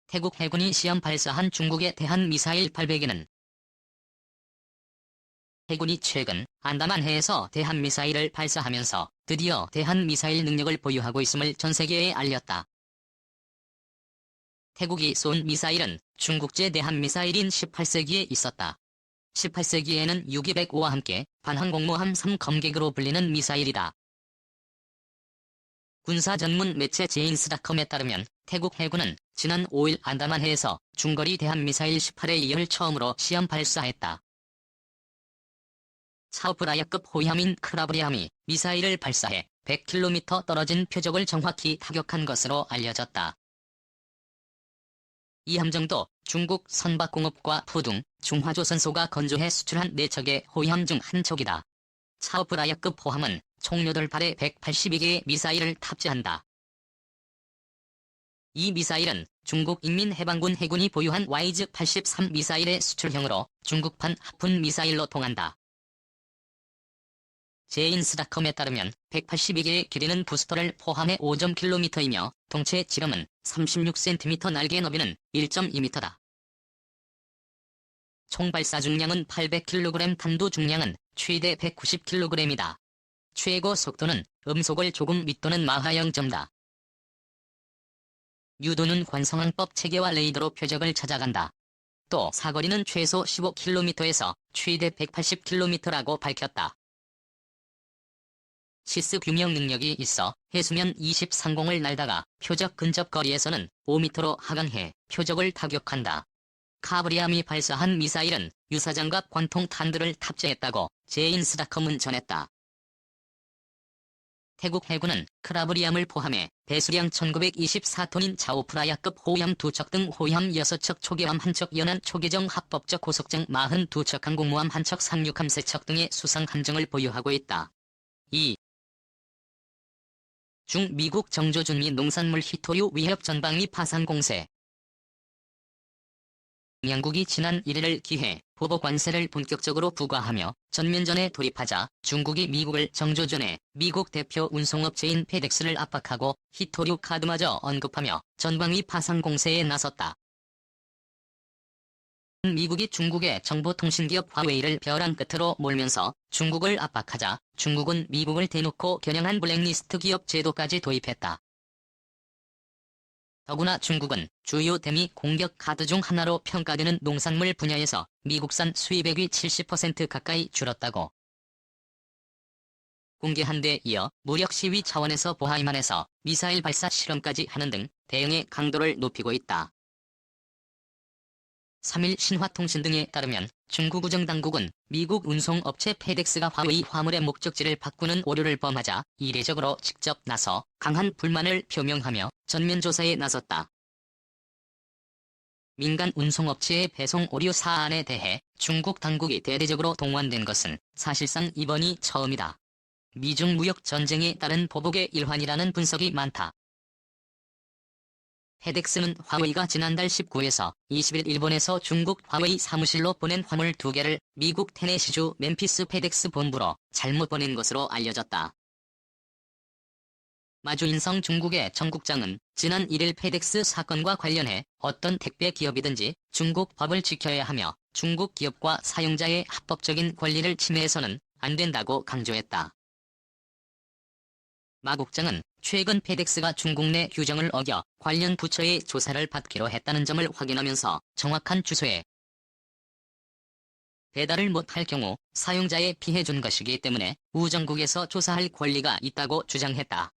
태국 해군이 시험 발사한 중국에 대한 미사일 800개는 해군이 최근 안다만해에서 대한미사일을 발사하면서 드디어 대한미사일 능력을 보유하고 있음을 전 세계에 알렸다. 태국이 쏜 미사일은 중국제 대한미사일인 18세기에 있었다. 18세기에는 U-205와 함께 반항공모함 3검객으로 불리는 미사일이다. 군사 전문 매체 제인스닷컴에 따르면 태국 해군은 지난 5일 안다만해에서 중거리 대한미사일 18A를 처음으로 시험 발사했다. 차오프라야급 호위함인 크라브리함이 미사일을 발사해 100km 떨어진 표적을 정확히 타격한 것으로 알려졌다. 이 함정도 중국 선박공업과 푸둥, 중화조선소가 건조해 수출한 4척의 호위함 중 한 척이다. 차오프라야급 호함은 총 8발에 182개의 미사일을 탑재한다. 이 미사일은 중국 인민해방군 해군이 보유한 YZ-83 미사일의 수출형으로 중국판 하푼 미사일로 통한다. 제인스닷컴에 따르면 182개의 길이는 부스터를 포함해 5.km이며 동체 지름은 36cm, 날개 너비는 1.2m다. 총 발사 중량은 800kg, 탄두 중량은 최대 190kg이다. 최고 속도는 음속을 조금 밑도는 마하 0.다. 유도는 관성항법 체계와 레이더로 표적을 찾아간다. 또 사거리는 최소 15km에서 최대 180km라고 밝혔다. 시스 규명 능력이 있어 해수면 20상공을 날다가 표적 근접 거리에서는 5m로 하강해 표적을 타격한다. 카브리함이 발사한 미사일은 유사장갑 관통탄두를 탑재했다고 제인스닷컴은 전했다. 태국 해군은 크라브리함을 포함해 배수량 1924톤인 차오프라야급 호위함 2척 등 호위함 6척, 초계함 1척, 연안 초계정 합법적 고속정 42척, 항공모함 1척, 상륙함 3척 등의 수상 함정을 보유하고 있다. 중 미국 정조준 미 농산물 히토류 위협 전방위 파상 공세. 양국이 지난 1일을 기해 보복 관세를 본격적으로 부과하며 전면전에 돌입하자 중국이 미국을 정조준해 미국 대표 운송업체인 페덱스를 압박하고 히토류 카드마저 언급하며 전방위 파상 공세에 나섰다. 미국이 중국의 정보통신기업 화웨이를 벼랑 끝으로 몰면서 중국을 압박하자 중국은 미국을 대놓고 겨냥한 블랙리스트 기업 제도까지 도입했다. 더구나 중국은 주요 대미 공격 카드 중 하나로 평가되는 농산물 분야에서 미국산 수입액이 70% 가까이 줄었다고 공개한 데 이어 무력 시위 차원에서 보하이만에서 미사일 발사 실험까지 하는 등 대응의 강도를 높이고 있다. 3일 신화통신 등에 따르면 중국 우정당국은 미국 운송업체 페덱스가 화웨이 화물의 목적지를 바꾸는 오류를 범하자 이례적으로 직접 나서 강한 불만을 표명하며 전면 조사에 나섰다. 민간 운송업체의 배송 오류 사안에 대해 중국 당국이 대대적으로 동원된 것은 사실상 이번이 처음이다. 미중 무역 전쟁에 따른 보복의 일환이라는 분석이 많다. 페덱스는 화웨이가 지난달 19에서 20일 일본에서 중국 화웨이 사무실로 보낸 화물 2개를 미국 테네시주 멤피스 페덱스 본부로 잘못 보낸 것으로 알려졌다. 마주인성 중국의 정국장은 지난 1일 페덱스 사건과 관련해 어떤 택배 기업이든지 중국 법을 지켜야 하며 중국 기업과 사용자의 합법적인 권리를 침해해서는 안 된다고 강조했다. 마 국장은 최근 페덱스가 중국 내 규정을 어겨 관련 부처의 조사를 받기로 했다는 점을 확인하면서 정확한 주소에 배달을 못할 경우 사용자에 피해 준 것이기 때문에 우정국에서 조사할 권리가 있다고 주장했다.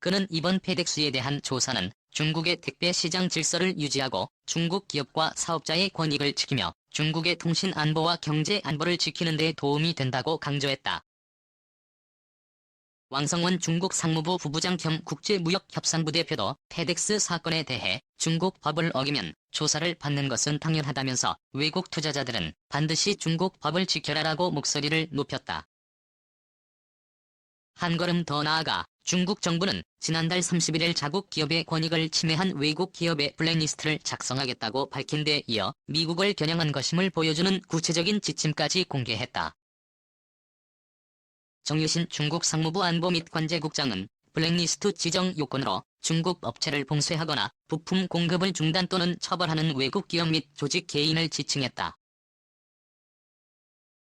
그는 이번 페덱스에 대한 조사는 중국의 택배 시장 질서를 유지하고 중국 기업과 사업자의 권익을 지키며 중국의 통신 안보와 경제 안보를 지키는 데 도움이 된다고 강조했다. 왕성원 중국 상무부 부부장 겸 국제무역협상부 대표도 페덱스 사건에 대해 중국 법을 어기면 조사를 받는 것은 당연하다면서 외국 투자자들은 반드시 중국 법을 지켜라라고 목소리를 높였다. 한 걸음 더 나아가 중국 정부는 지난달 31일 자국 기업의 권익을 침해한 외국 기업의 블랙리스트를 작성하겠다고 밝힌 데 이어 미국을 겨냥한 것임을 보여주는 구체적인 지침까지 공개했다. 정유신 중국 상무부 안보 및 관제국장은 블랙리스트 지정 요건으로 중국 업체를 봉쇄하거나 부품 공급을 중단 또는 처벌하는 외국 기업 및 조직 개인을 지칭했다.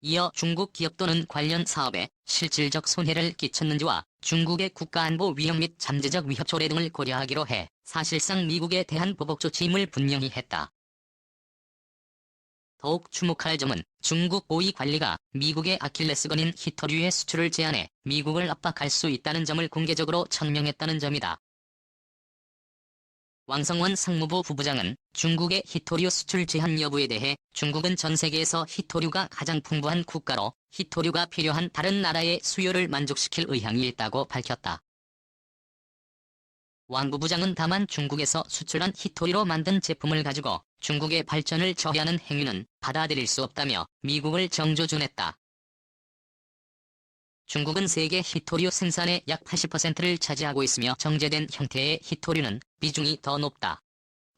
이어 중국 기업 또는 관련 사업에 실질적 손해를 끼쳤는지와 중국의 국가안보 위협 및 잠재적 위협 초래 등을 고려하기로 해 사실상 미국에 대한 보복 조치임을 분명히 했다. 더욱 주목할 점은 중국 고위 관리가 미국의 아킬레스건인 히토류의 수출을 제한해 미국을 압박할 수 있다는 점을 공개적으로 천명했다는 점이다. 왕성원 상무부 부부장은 중국의 히토류 수출 제한 여부에 대해 중국은 전 세계에서 히토류가 가장 풍부한 국가로 히토류가 필요한 다른 나라의 수요를 만족시킬 의향이 있다고 밝혔다. 왕 부부장은 다만 중국에서 수출한 히토류로 만든 제품을 가지고 중국의 발전을 저해하는 행위는 받아들일 수 없다며 미국을 정조준했다. 중국은 세계 히토류 생산의 약 80%를 차지하고 있으며 정제된 형태의 히토류는 비중이 더 높다.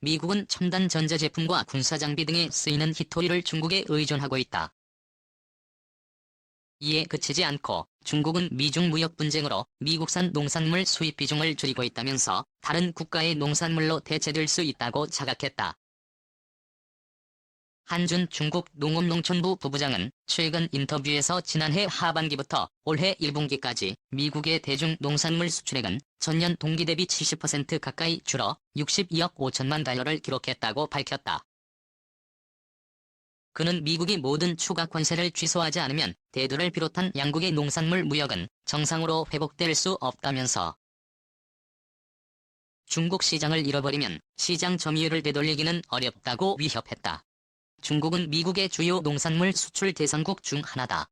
미국은 첨단 전자제품과 군사장비 등에 쓰이는 히토류를 중국에 의존하고 있다. 이에 그치지 않고 중국은 미중 무역 분쟁으로 미국산 농산물 수입 비중을 줄이고 있다면서 다른 국가의 농산물로 대체될 수 있다고 자각했다. 한준 중국 농업농촌부 부부장은 최근 인터뷰에서 지난해 하반기부터 올해 1분기까지 미국의 대중 농산물 수출액은 전년 동기 대비 70% 가까이 줄어 62억 5천만 달러를 기록했다고 밝혔다. 그는 미국이 모든 추가 관세를 취소하지 않으면 대두를 비롯한 양국의 농산물 무역은 정상으로 회복될 수 없다면서 중국 시장을 잃어버리면 시장 점유율을 되돌리기는 어렵다고 위협했다. 중국은 미국의 주요 농산물 수출 대상국 중 하나다.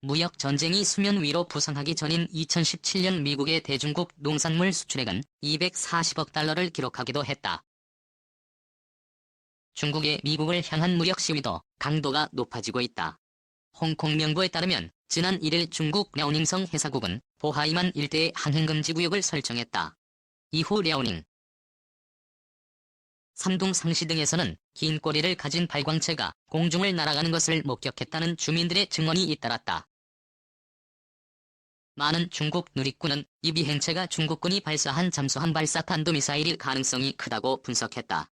무역 전쟁이 수면 위로 부상하기 전인 2017년 미국의 대중국 농산물 수출액은 240억 달러를 기록하기도 했다. 중국의 미국을 향한 무역 시위도 강도가 높아지고 있다. 홍콩 명보에 따르면 지난 1일 중국 랴오닝성 해사국은 보하이만 일대의 항행금지 구역을 설정했다. 이후 랴오닝, 삼동 상시 등에서는 긴 꼬리를 가진 발광체가 공중을 날아가는 것을 목격했다는 주민들의 증언이 잇따랐다. 많은 중국 누리꾼은 이 비행체가 중국군이 발사한 잠수함 발사 탄도미사일일 가능성이 크다고 분석했다.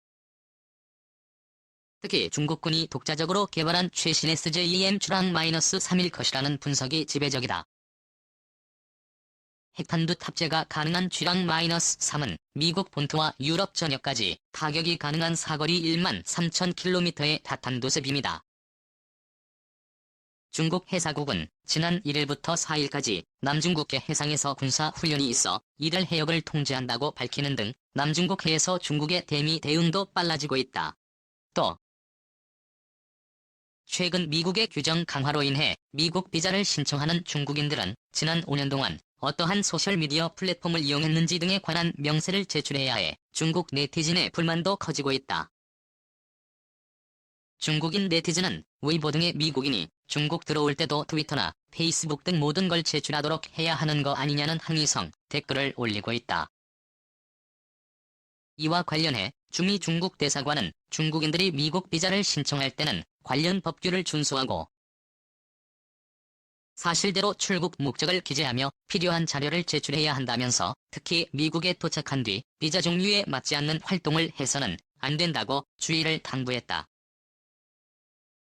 특히 중국군이 독자적으로 개발한 최신의 SJM 주랑-3일 것이라는 분석이 지배적이다. 핵탄두 탑재가 가능한 쥐랑-3은 미국 본토와 유럽 전역까지 타격이 가능한 사거리 1만 3천 킬로미터의 다탄두 습입니다. 중국 해사국은 지난 1일부터 4일까지 남중국해 해상에서 군사 훈련이 있어 이들 해역을 통제한다고 밝히는 등 남중국 해에서 중국의 대미 대응도 빨라지고 있다. 또 최근 미국의 규정 강화로 인해 미국 비자를 신청하는 중국인들은 지난 5년 동안 어떠한 소셜미디어 플랫폼을 이용했는지 등에 관한 명세를 제출해야 해 중국 네티즌의 불만도 커지고 있다. 중국인 네티즌은 웨이보 등의 미국인이 중국 들어올 때도 트위터나 페이스북 등 모든 걸 제출하도록 해야 하는 거 아니냐는 항의성 댓글을 올리고 있다. 이와 관련해 주미 중국 대사관은 중국인들이 미국 비자를 신청할 때는 관련 법규를 준수하고 사실대로 출국 목적을 기재하며 필요한 자료를 제출해야 한다면서 특히 미국에 도착한 뒤 비자 종류에 맞지 않는 활동을 해서는 안 된다고 주의를 당부했다.